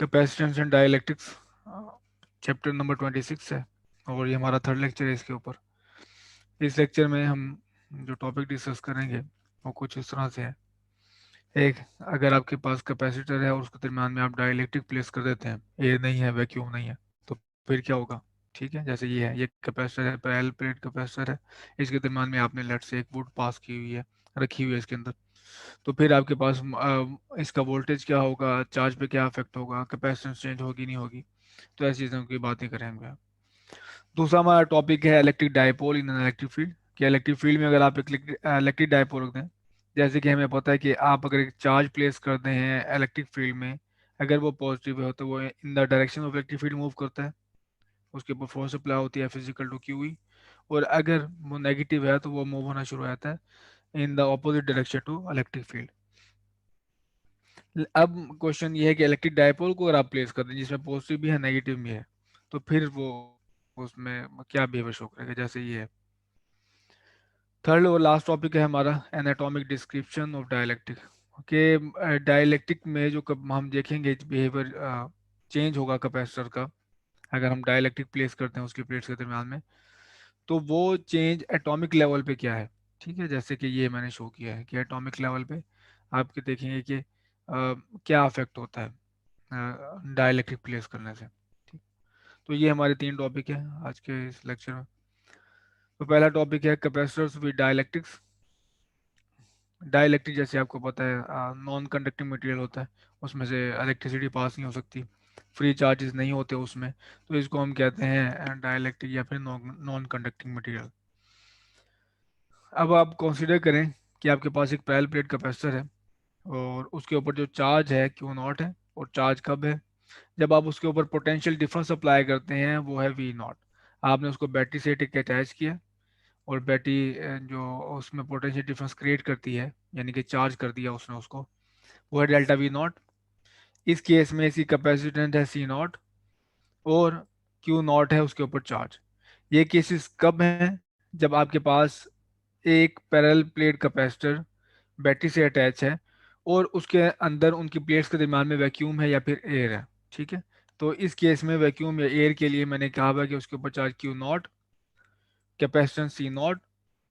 Capacitance and dielectrics, chapter number 26 है और ये हमारा थर्ड लेक्चर है इसके ऊपर। इस लेक्चर में हम जो टॉपिक डिस्कस करेंगे वो कुछ इस तरह से है। एक, अगर आपके पास कैपेसिटर है और उसके दरम्यान में आप डाइलेक्ट्रिक प्लेस कर देते हैं, एयर नहीं है, वैक्यूम नहीं है, तो फिर क्या होगा? ठीक है, जैसे ये है, ये कैपेसिटर है, पैरेलल प्लेट कैपेसिटर है, इसके दरम्यान में आपने लेट से एक वुड पास की हुई है, रखी हुई है इसके अंदर। तो फिर आपके पास इसका वोल्टेज क्या होगा, चार्ज पे क्या इफेक्ट होगा, कैपेसिटेंस चेंज होगी नहीं होगी, तो ऐसी चीज़ों की बातें करेंगे। दूसरा हमारा टॉपिक है electric dipole in an electric field, कि इलेक्ट्रिक फील्ड में अगर आप एक इलेक्ट्रिक डायपोल रख दें, जैसे कि हमें पता है कि आप अगर एक चार्ज प्लेस करते हैं इलेक्ट्रिक फील्ड में, अगर वो पॉजिटिव है तो वो in the direction of electric field move करता है, उसके ऊपर फोर्स अप्लाई होती है फिजिकल टू क्यू ई। और अगर वो नेगेटिव है तो वो मूव होना शुरू हो जाता है in the opposite direction to electric field. अब क्वेश्चन ये है कि इलेक्ट्रिक डायपोल को अगर आप प्लेस कर दें जिसमें पॉजिटिव भी है नेगेटिव भी है, तो फिर वो उसमें क्या बिहेवियर शो करेगा, जैसे ये है। थर्ड और लास्ट टॉपिक है हमारा एनाटॉमिक डिस्क्रिप्शन ऑफ डायलैक्ट्रिक, के डायलैक्ट्रिक में जो कब हम देखेंगे बिहेवियर चेंज होगा कैपेसिटर का, अगर हम डायलैक्ट्रिक प्लेस करते हैं उसकी प्लेट्स के दरम्यान में, तो वो चेंज एटॉमिक लेवल पे क्या है। ठीक है, जैसे कि ये मैंने शो किया है कि एटॉमिक लेवल पे आपके देखेंगे कि क्या अफेक्ट होता है डायलैक्ट्रिक प्लेस करने से। ठीक, तो ये हमारे तीन टॉपिक है आज के इस लेक्चर में। तो पहला टॉपिक है कैपेसिटर्स विद डायलैक्ट्रिक्स। डाइलेक्ट्रिक जैसे आपको पता है नॉन कंडक्टिंग मटेरियल होता है, उसमें से इलेक्ट्रिसिटी पास नहीं हो सकती, फ्री चार्जेस नहीं होते उसमें, तो इसको हम कहते हैं डाइलेक्ट्रिक या फिर नॉन कंडक्टिंग मटेरियल। अब आप कंसीडर करें कि आपके पास एक पैरेलल प्लेट कैपेसिटर है और उसके ऊपर जो चार्ज है क्यू नॉट है, और चार्ज कब है? जब आप उसके ऊपर पोटेंशियल डिफरेंस अप्लाई करते हैं, वो है वी नॉट। आपने उसको बैटरी से अटैच किया और बैटरी जो उसमें पोटेंशियल डिफरेंस क्रिएट करती है, यानी कि चार्ज कर दिया उसने उसको, वो है डेल्टा वी नॉट। इस केस में इसकी कैपेसिटेंस है सी नॉट और क्यू नॉट है उसके ऊपर चार्ज। ये केसेस कब हैं? जब आपके पास एक पैरेलल प्लेट कैपेसिटर बैटरी से अटैच है और उसके अंदर उनकी प्लेट्स के दरम्यान में वैक्यूम है या फिर एयर है। ठीक है, तो इस केस में वैक्यूम या एयर के लिए मैंने कहा हुआ कि उसके ऊपर charge Q naught, capacitance C naught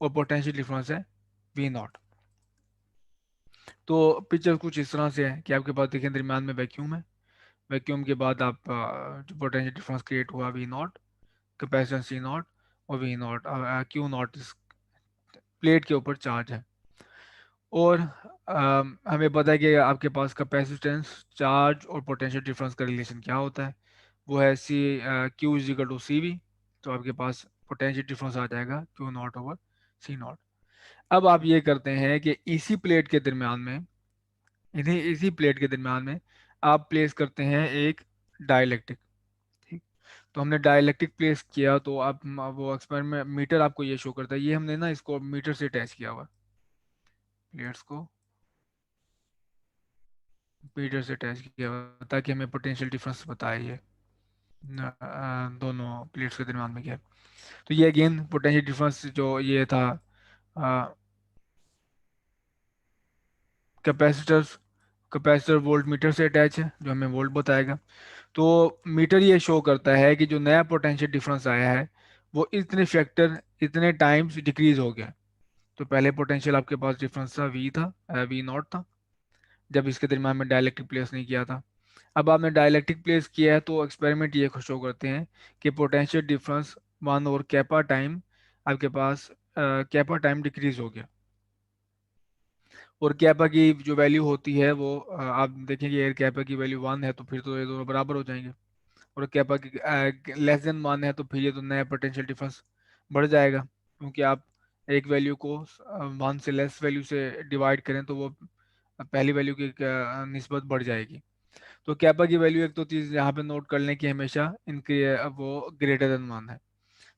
और पोटेंशियल डिफरेंस है वी नॉट। तो पिक्चर कुछ इस तरह से है कि आपके पास देखिए दरम्यान में वैक्यूम है, वैक्यूम के बाद आप जो पोटेंशियल डिफरेंस क्रिएट हुआ V naught, capacitance C naught और वी नॉट, क्यू नॉट इस प्लेट के ऊपर चार्ज है। और हमें पता है कि आपके पास कैपेसिटेंस, चार्ज और पोटेंशियल डिफरेंस का रिलेशन क्या होता है, वो है C Q is equal to C V. तो आपके पास पोटेंशियल डिफरेंस आ जाएगा Q naught over C naught. अब आप ये करते हैं कि इसी प्लेट के दरम्यान में, इन्हीं इसी प्लेट के दरम्यान में आप प्लेस करते हैं एक डाइलेक्ट्रिक। ठीक, तो हमने डाइलेक्ट्रिक प्लेस किया तो आप वो एक्सपेरिमेंट मीटर आपको ये शो करता है, ये हमने ना इसको मीटर से अटैच किया हुआ, प्लेट्स को मीटर से अटैच किया हुआ ताकि हमें पोटेंशियल डिफरेंस बताए ये दोनों प्लेट्स के दरम्यान में क्या है। तो ये अगेन पोटेंशियल डिफरेंस जो ये था कैपेसिटर्स, कैपेसिटर वोल्ट मीटर से अटैच है जो हमें वोल्ट बताएगा। तो मीटर ये शो करता है कि जो नया पोटेंशियल डिफरेंस आया है वो इतने फैक्टर, इतने टाइम्स डिक्रीज हो गया। तो पहले पोटेंशियल आपके पास डिफरेंस था वी था, वी नॉट था, जब इसके दरम्यान में डायलैक्ट्रिक प्लेस नहीं किया था। अब आपने डायलैक्ट्रिक प्लेस किया है तो एक्सपेरिमेंट ये शो करते हैं कि पोटेंशियल डिफरेंस वन और कैपा टाइम, आपके पास कैपा टाइम डिक्रीज हो गया। और कैपा की जो वैल्यू होती है वो आप देखेंगे एयर कैपा की वैल्यू वन है तो फिर तो ये दोनों बराबर हो जाएंगे, और कैपा की लेस देन वन है तो फिर ये तो नया पोटेंशियल डिफरेंस बढ़ जाएगा, क्योंकि आप एक वैल्यू को वन से लेस वैल्यू से डिवाइड करें तो वो पहली वैल्यू की निस्बत बढ़ जाएगी। तो कैपा की वैल्यू एक तो चीज़ यहाँ पे नोट कर लें कि हमेशा इनके वो ग्रेटर देन वन है।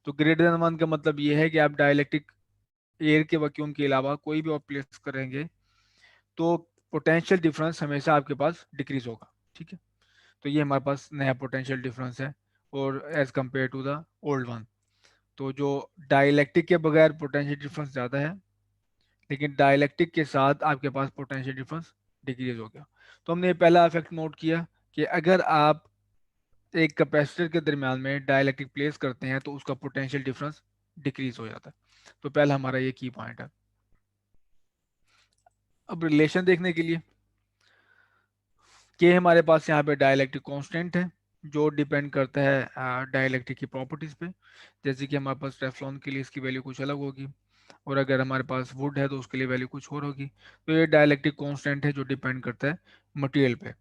तो ग्रेटर देन वन का मतलब ये है कि आप डाइलेक्ट्रिक एयर के वैक्यूम के अलावा कोई भी आप प्लेस करेंगे तो पोटेंशियल डिफरेंस हमेशा आपके पास डिक्रीज होगा। ठीक है, तो ये हमारे पास नया पोटेंशियल डिफरेंस है और as compare to the old one. तो जो डाइलेक्ट्रिक के बगैर पोटेंशियल डिफरेंस ज़्यादा है, लेकिन डाइलेक्ट्रिक के साथ आपके पास पोटेंशियल डिफरेंस डिक्रीज हो गया। तो हमने ये पहला इफेक्ट नोट किया कि अगर आप एक कैपेसिटर के दरम्यान में डाइलेक्ट्रिक प्लेस करते हैं तो उसका पोटेंशियल डिफरेंस डिक्रीज हो जाता है। तो पहला हमारा ये की पॉइंट है। अब रिलेशन देखने के लिए, के हमारे पास यहाँ पे डाइलेक्ट्रिक कांस्टेंट है जो डिपेंड करता है डाइलेक्ट्रिक की प्रॉपर्टीज पे। जैसे कि हमारे पास टेफ्लॉन के लिए इसकी वैल्यू कुछ अलग होगी, और अगर हमारे पास वुड है तो उसके लिए वैल्यू कुछ और होगी। तो ये डाइलेक्ट्रिक कांस्टेंट है जो डिपेंड करता है मटेरियल पे।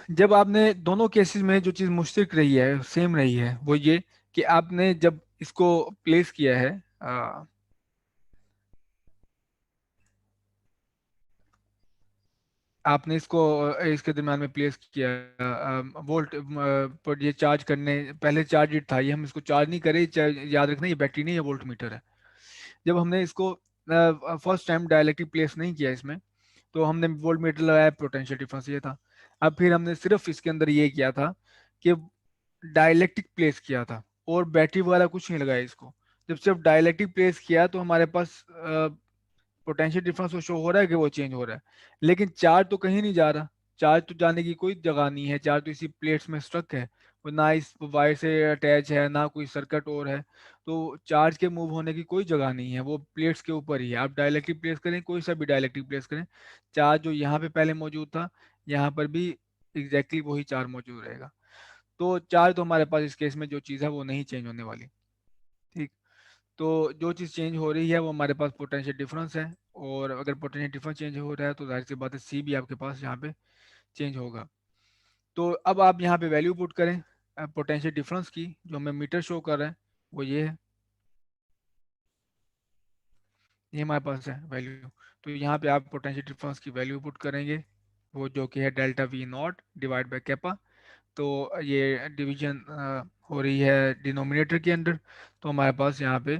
जब आपने दोनों केसेस में जो चीज़ मुश्तरक रही है, सेम रही है, वो ये कि आपने जब इसको प्लेस किया है, आपने इसको इसके दरम्यान में प्लेस किया वोल्ट पर, ये चार्ज करने पहले चार्ज इट था, ये हम इसको चार्ज नहीं करे, याद रखना ये बैटरी नहीं है, वोल्ट मीटर है। जब हमने इसको फर्स्ट टाइम डायलेक्ट्रिक प्लेस नहीं किया इसमें, तो हमने वोल्ट मीटर लगाया, पोटेंशियल डिफरेंस ये था। अब फिर हमने सिर्फ इसके अंदर ये किया था कि डायलेक्ट्रिक प्लेस किया था, और बैटरी वाला कुछ नहीं लगाया इसको। जब सिर्फ डायलेक्ट्रिक प्लेस किया तो हमारे पास पोटेंशियल डिफरेंस तो शो हो रहा है कि वो चेंज हो रहा है, लेकिन चार्ज तो कहीं नहीं जा रहा। चार्ज तो जाने की कोई जगह नहीं है, चार्ज तो इसी प्लेट्स में स्ट्रक है, वो ना इस वायर से अटैच है, ना कोई सर्किट और है। तो चार्ज के मूव होने की कोई जगह नहीं है, वो प्लेट्स के ऊपर ही है। आप डायलेक्ट्रिक प्लेस करें, कोई सा भी डायलेक्ट्रिक प्लेस करें, चार्ज जो यहाँ पे पहले मौजूद था, यहाँ पर भी एग्जैक्टली वही चार्ज मौजूद रहेगा। तो चार्ज तो हमारे पास इस केस में जो चीज़ है वो नहीं चेंज होने वाली। ठीक। तो जो चीज़ चेंज हो रही है वो हमारे पास पोटेंशियल डिफरेंस है, और अगर पोटेंशियल डिफरेंस चेंज हो रहा है तो जाहिर सी बात है सी भी आपके पास यहाँ पे चेंज होगा। तो अब आप यहाँ पे वैल्यू पुट करें पोटेंशियल डिफरेंस की, जो हमें मीटर शो कर रहा है वो ये है, ये हमारे पास है वैल्यू। तो यहाँ पे आप पोटेंशियल डिफरेंस की वैल्यू पुट करेंगे, वो जो कि है delta we not divide by kappa. तो ये डिवीजन हो रही है डिनोमिनेटर के अंदर, तो हमारे पास यहाँ पे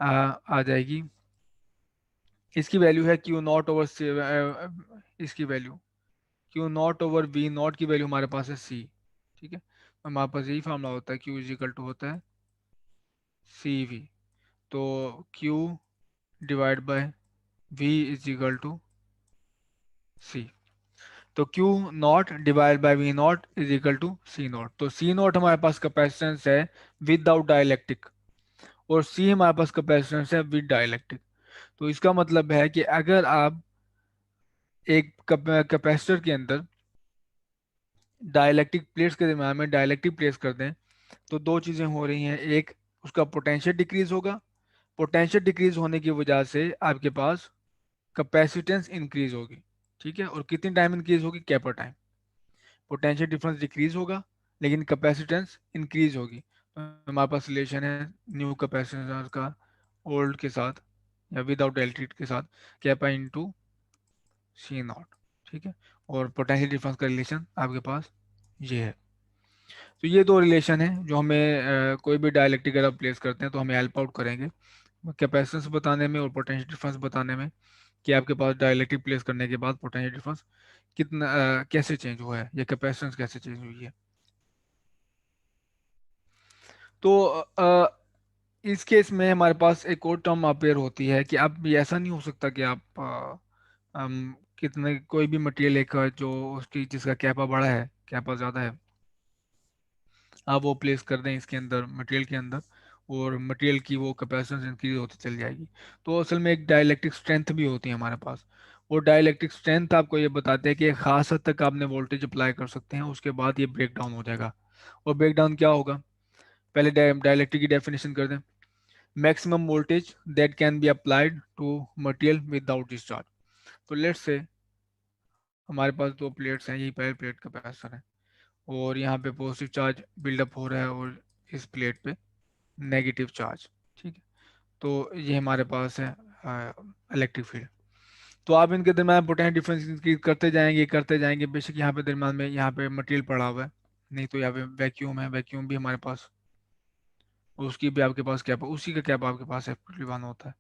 आ जाएगी, इसकी वैल्यू है क्यू नॉट ओवर, इसकी value Q naught over V naught की वैल्यू हमारे पास है सी। ठीक है, तो हमारे पास यही फार्मूला होता है, क्यू इज इक्वल टू होता है सी वी। तो Q divide by V is equal to C. तो Q not divide by V not is equal to C not. तो सी नॉट हमारे पास कैपेसिटेंस है विदाउट डाइलेक्ट्रिक, और सी हमारे पास कैपेसिटेंस है विद डाइलेक्ट्रिक। तो इसका मतलब है कि अगर आप एक कैपेसिटर के अंदर डाइलेक्ट्रिक प्लेट्स के दरम्यान में डाइलेक्ट्रिक प्लेस कर दें, तो दो चीज़ें हो रही हैं। एक, उसका पोटेंशियल डिक्रीज होगा, पोटेंशियल डिक्रीज होने की वजह से आपके पास कैपेसिटेंस इंक्रीज होगी। ठीक है, और कितनी टाइम इंक्रीज होगी? कैपर टाइम। पोटेंशियल डिफरेंस डिक्रीज होगा लेकिन कैपेसिटेंस इंक्रीज होगी। तो हमारे पास रिलेशन है न्यू कैपेसिटेंस का ओल्ड के साथ या विदाउट इलेक्ट्रिक के साथ, कैपा इंटू सी नॉट। ठीक है, और पोटेंशियल डिफरेंस का रिलेशन आपके पास ये है। तो ये दो रिलेशन है जो हमें कोई भी डायलेक्ट्रिक अगर प्लेस करते हैं तो हमें हेल्प आउट करेंगे कैपेसिटेंस बताने में और पोटेंशियल डिफरेंस बताने में, कि आपके पास डायलेक्ट्रिक प्लेस करने के बाद पोटेंशियल डिफरेंस कितना कैसे चेंज हुआ है या कैपेसिटेंस कैसे चेंज हुई है। तो इस केस में हमारे पास एक और टर्म अपेयर होती है कि अब ये ऐसा नहीं हो सकता कि आप कितने कोई भी मटेरियल एक जो उसकी जिसका कैपा बड़ा है, कैपा ज़्यादा है, आप वो प्लेस कर दें इसके अंदर, मटेरियल के अंदर, और मटेरियल की वो कैपेसिटेंस इंक्रीज होती चली जाएगी। तो असल में एक डाइलेक्ट्रिक स्ट्रेंथ भी होती है हमारे पास। वो डाइलेक्ट्रिक स्ट्रेंथ आपको ये बताते हैं कि एक खास हद तक आपने वोल्टेज अप्लाई कर सकते हैं, उसके बाद ये ब्रेक डाउन हो जाएगा। और ब्रेक डाउन क्या होगा? पहले डाइलेक्ट्रिक की डेफिनेशन कर दें। Maximum voltage that can be applied to material without discharge. तो लेट्स से हमारे पास दो प्लेट्स हैं, यही पहले प्लेट कैपेसिटर है, और यहाँ पे पॉजिटिव चार्ज बिल्डअप हो रहा है और इस प्लेट पे नेगेटिव चार्ज। ठीक है, तो ये हमारे पास है इलेक्ट्रिक फील्ड। तो आप इनके दरम्यान पोटेंशियल डिफरेंस इंक्रीज करते जाएंगे, बेशक यहाँ पे दरम्यान में यहाँ पे मटेरियल पड़ा हुआ है, नहीं तो यहाँ पे वैक्यूम है, वैक्यूम भी हमारे पास, उसकी भी आपके पास कैप, उसी का कैप आपके पास F21 होता है।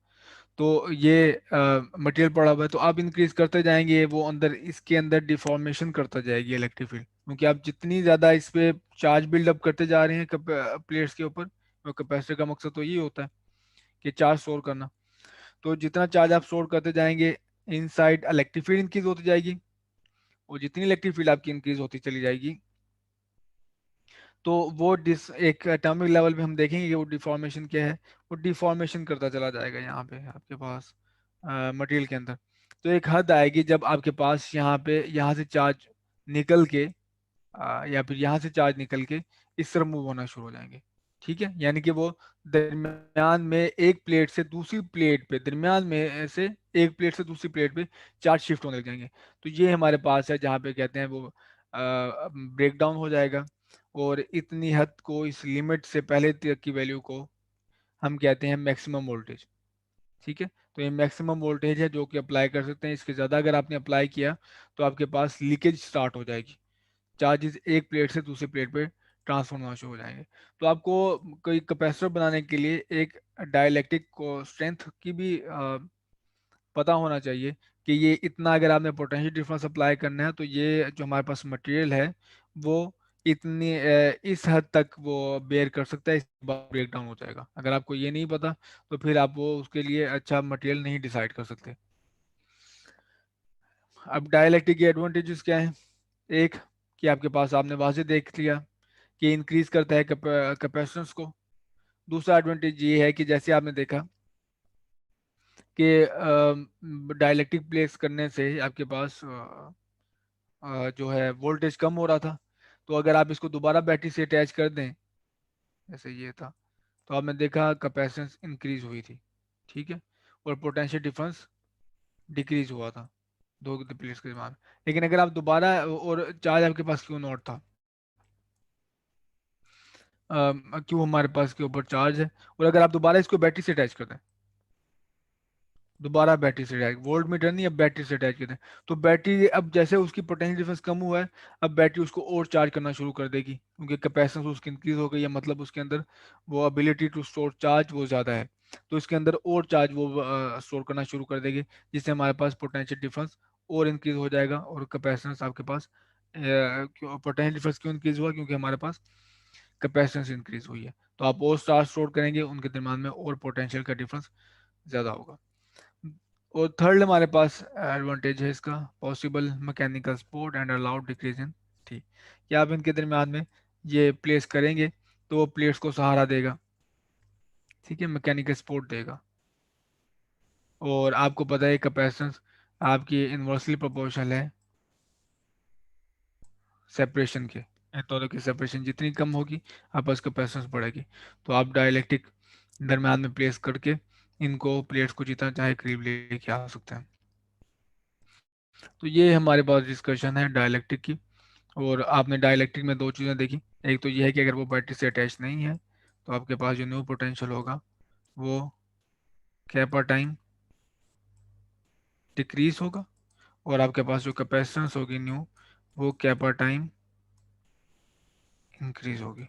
तो ये मटेरियल पड़ा हुआ है, तो आप इंक्रीज करते जाएंगे, वो अंदर इसके अंदर डिफॉर्मेशन करता जाएगी इलेक्ट्रिक फील्ड, क्योंकि आप जितनी ज़्यादा इस पे चार्ज बिल्डअप करते जा रहे हैं प्लेट्स के ऊपर। तो कैपेसिटर का मकसद तो यही होता है कि चार्ज स्टोर करना। तो जितना चार्ज आप स्टोर करते जाएंगे, इनसाइड इलेक्ट्रिक फील्ड इंक्रीज होती जाएगी, और जितनी इलेक्ट्रिक फील्ड आपकी इंक्रीज होती चली जाएगी, तो वो डिस एक एटॉमिक लेवल पे हम देखेंगे कि वो डिफॉर्मेशन क्या है, वो डिफॉर्मेशन करता चला जाएगा यहाँ पे आपके पास मटेरियल के अंदर। तो एक हद आएगी जब आपके पास यहाँ पे, यहाँ से चार्ज निकल के या फिर यहाँ से चार्ज निकल के इस तरफ मूव होना शुरू हो जाएंगे। ठीक है, यानी कि वो दरमियान में एक प्लेट से दूसरी प्लेट पे, दरमियान में से एक प्लेट से दूसरी प्लेट पे चार्ज शिफ्ट होने लग जाएंगे। तो ये हमारे पास है जहाँ पे कहते हैं वो ब्रेक डाउन हो जाएगा। और इतनी हद को, इस लिमिट से पहले तक की वैल्यू को हम कहते हैं मैक्सिमम वोल्टेज। ठीक है, तो ये मैक्सिमम वोल्टेज है जो कि अप्लाई कर सकते हैं। इसके ज़्यादा अगर आपने अप्लाई किया तो आपके पास लीकेज स्टार्ट हो जाएगी, चार्जेस एक प्लेट से दूसरी प्लेट पे ट्रांसफर होना शुरू हो जाएंगे। तो आपको कोई कैपेसिटर बनाने के लिए एक डाइलेक्ट्रिक को स्ट्रेंथ की भी पता होना चाहिए कि ये इतना, अगर आपने पोटेंशियल डिफरेंस अप्लाई करना है तो ये जो हमारे पास मटेरियल है वो इतनी इस हद तक वो बेयर कर सकता है, इसके बाद ब्रेक डाउन हो जाएगा। अगर आपको ये नहीं पता तो फिर आप वो उसके लिए अच्छा मटेरियल नहीं डिसाइड कर सकते। अब डाइलेक्ट्रिक के एडवांटेजेस क्या हैं? एक, कि आपके पास, आपने वाजे देख लिया कि इंक्रीज करता है कैपेसिटेंस को। दूसरा एडवांटेज ये है कि जैसे आपने देखा कि डाइलेक्ट्रिक प्लेस करने से आपके पास जो है वोल्टेज कम हो रहा था। तो अगर आप इसको दोबारा बैटरी से अटैच कर दें, जैसे ये था, तो आपने देखा कैपेसिटेंस इंक्रीज हुई थी। ठीक है, और पोटेंशियल डिफरेंस डिक्रीज हुआ था दो प्लेट्स के दरम्यान। लेकिन अगर आप दोबारा, और चार्ज आपके पास क्यों नॉट था, क्यों हमारे पास के ऊपर चार्ज है, और अगर आप दोबारा इसको बैटरी से अटैच कर दें, दोबारा बैटरी से अटैच, वोल्ट मीटर नहीं, अब बैटरी से अटैच करते हैं, तो बैटरी अब जैसे उसकी पोटेंशियल डिफरेंस कम हुआ है, अब बैटरी उसको और चार्ज करना शुरू कर देगी, क्योंकि कैपेसिटेंस उसकी इंक्रीज हो गई है, मतलब उसके अंदर वो एबिलिटी टू स्टोर चार्ज वो ज़्यादा है। तो इसके अंदर और चार्ज वो स्टोर करना शुरू कर देगी, जिससे हमारे पास पोटेंशियल डिफरेंस और इंक्रीज हो जाएगा। और कैपेसिटेंस आपके पास, पोटेंशियल डिफरेंस क्यों इंक्रीज हुआ, क्योंकि हमारे पास कैपेसिटेंस इंक्रीज हुई है। तो आप और चार्ज स्टोर करेंगे, उनके दरम्यान में और पोटेंशियल का डिफरेंस ज़्यादा होगा। और थर्ड हमारे पास एडवांटेज है इसका, possible mechanical support and allowed decrease in T. कि आप इनके दरमियान में ये प्लेस करेंगे तो वो प्लेट्स को सहारा देगा। ठीक है, मैकेनिकल सपोर्ट देगा। और आपको पता है कैपेसिटेंस आपकी इन्वर्सली प्रोपोर्शनल है सेपरेशन के। इन दोनों की सेपरेशन जितनी कम होगी, आपस कैपेसिटेंस बढ़ेगी। तो आप डाइलेक्ट्रिक दरमियान में प्लेस करके इनको, प्लेट्स को जितना चाहे करीब लेके आ सकते हैं। तो ये हमारे पास डिस्कशन है डाइलेक्ट्रिक की। और आपने डाइलेक्ट्रिक में दो चीज़ें देखी। एक तो ये है कि अगर वो बैटरी से अटैच नहीं है तो आपके पास जो न्यू पोटेंशियल होगा वो कैपा टाइम डिक्रीज होगा, और आपके पास जो कैपेसिटेंस होगी न्यू, वो कैपा टाइम इंक्रीज होगी।